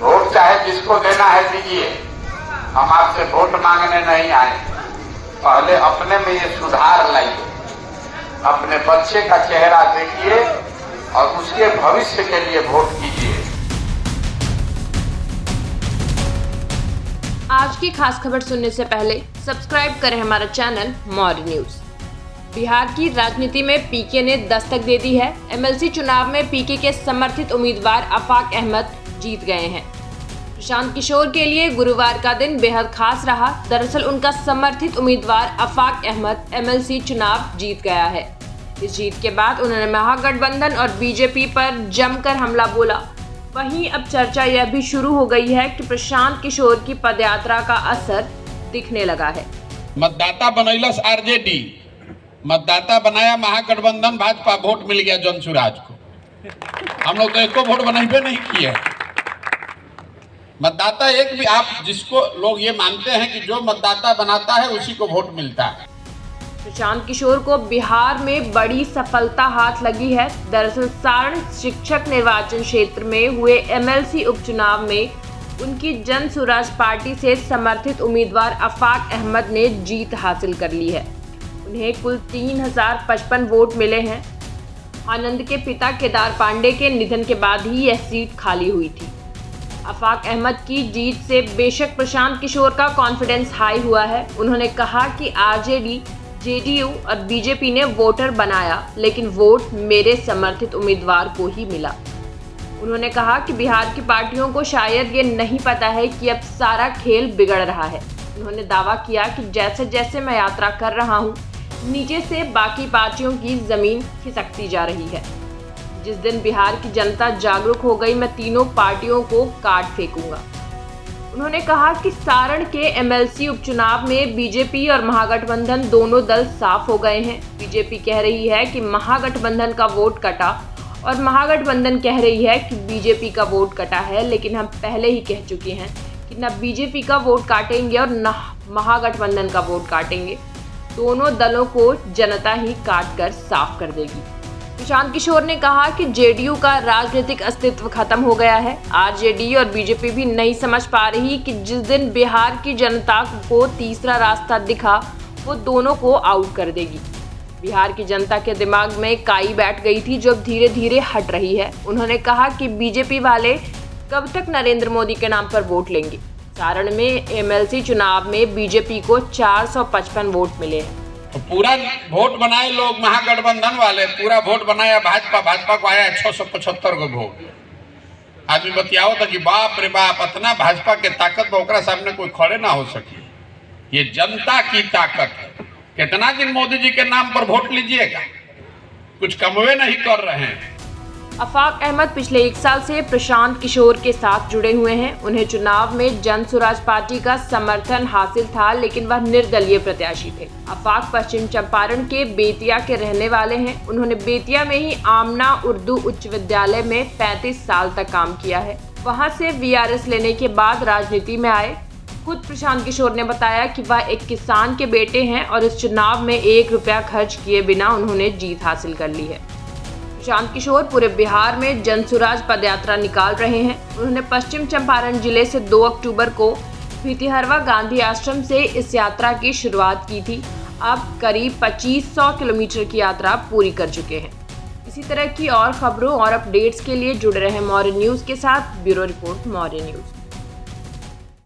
Vote चाहे जिसको देना है दीजिए, हम आपसे वोट मांगने नहीं आए। पहले अपने में ये सुधार लाइए, अपने बच्चे का चेहरा देखिए और उसके भविष्य के लिए वोट कीजिए। आज की खास खबर सुनने से पहले सब्सक्राइब करें हमारा चैनल मौर्य न्यूज। बिहार की राजनीति में पीके ने दस्तक दे दी है। एमएलसी चुनाव में पीके के समर्थित उम्मीदवार आफाक अहमद जीत गए हैं। प्रशांत किशोर के लिए गुरुवार का दिन बेहद खास रहा। दरअसल उनका समर्थित उम्मीदवार आफाक अहमद एमएलसी चुनाव जीत गया है। इस जीत के बाद उन्होंने महागठबंधन और बीजेपी पर जमकर हमला बोला। वहीं अब चर्चा यह भी शुरू हो गई है कि प्रशांत किशोर की पदयात्रा का असर दिखने लगा है। मतदाता बनैलस आरजेडी, मतदाता बनाया महागठबंधन भाजपा, वोट मिल गया जनसुराज को। हम लोग तो एक को वोट बनाइबे नहीं किए। मतदाता एक भी, आप जिसको लोग ये मानते हैं कि जो मतदाता बनाता है उसी को वोट मिलता है। प्रशांत किशोर को बिहार में बड़ी सफलता हाथ लगी है। दरअसल सारण शिक्षक निर्वाचन क्षेत्र में हुए एमएलसी उपचुनाव में उनकी जन सुराज पार्टी से समर्थित उम्मीदवार आफाक अहमद ने जीत हासिल कर ली है। उन्हें कुल 3055 वोट मिले हैं। आनंद के पिता केदार पांडे के निधन के बाद ही यह सीट खाली हुई थी। आफाक अहमद की जीत से बेशक प्रशांत किशोर का कॉन्फिडेंस हाई हुआ है। उन्होंने कहा कि आरजेडी, जेडीयू और बीजेपी ने वोटर बनाया, लेकिन वोट मेरे समर्थित उम्मीदवार को ही मिला। उन्होंने कहा कि बिहार की पार्टियों को शायद ये नहीं पता है कि अब सारा खेल बिगड़ रहा है। उन्होंने दावा किया कि जैसे जैसे मैं यात्रा कर रहा हूँ, नीचे से बाकी पार्टियों की जमीन खिसकती जा रही है। जिस दिन बिहार की जनता जागरूक हो गई, मैं तीनों पार्टियों को काट फेंकूंगा। उन्होंने कहा कि सारण के एमएलसी उपचुनाव में बीजेपी और महागठबंधन दोनों दल साफ हो गए हैं। बीजेपी कह रही है कि महागठबंधन का वोट कटा और महागठबंधन कह रही है कि बीजेपी का वोट कटा है, लेकिन हम पहले ही कह चुके हैं कि न बीजेपी का वोट काटेंगे और न महागठबंधन का वोट काटेंगे। दोनों दलों को जनता ही काट कर साफ कर देगी। प्रशांत किशोर ने कहा कि जेडीयू का राजनीतिक अस्तित्व खत्म हो गया है। आरजेडी और बीजेपी भी नहीं समझ पा रही कि जिस दिन बिहार की जनता को तीसरा रास्ता दिखा, वो दोनों को आउट कर देगी। बिहार की जनता के दिमाग में काई बैठ गई थी, जो धीरे धीरे हट रही है। उन्होंने कहा कि बीजेपी वाले कब तक नरेंद्र मोदी के नाम पर वोट लेंगे। सारण में एमएलसी चुनाव में बीजेपी को 455 वोट मिले हैं। तो पूरा वोट बनाए लोग महागठबंधन वाले, पूरा वोट बनाया भाजपा को आया 675 को वोट। आदमी बतियाओ था कि बाप रे बाप, इतना भाजपा के ताकत ओकरा सामने कोई खड़े ना हो सके। ये जनता की ताकत है। कितना दिन मोदी जी के नाम पर वोट लीजिएगा, कुछ कमवे नहीं कर रहे हैं। आफाक अहमद पिछले 1 साल से प्रशांत किशोर के साथ जुड़े हुए हैं। उन्हें चुनाव में जन सुराज पार्टी का समर्थन हासिल था, लेकिन वह निर्दलीय प्रत्याशी थे। आफाक पश्चिम चंपारण के बेतिया के रहने वाले हैं। उन्होंने बेतिया में ही आमना उर्दू उच्च विद्यालय में 35 साल तक काम किया है। वहां से वीआरएस लेने के बाद राजनीति में आए। खुद प्रशांत किशोर ने बताया कि वह एक किसान के बेटे हैं और इस चुनाव में 1 रुपया खर्च किए बिना उन्होंने जीत हासिल कर ली है। प्रशांत किशोर पूरे बिहार में जनसुराज पदयात्रा निकाल रहे हैं। उन्होंने पश्चिम चंपारण जिले से 2 अक्टूबर को भितिहरवा गांधी आश्रम से इस यात्रा की शुरुआत की थी। अब करीब 2500 किलोमीटर की यात्रा पूरी कर चुके हैं। इसी तरह की और खबरों और अपडेट्स के लिए जुड़े रहें मौर्य न्यूज के साथ। Bureau report, Maurya news.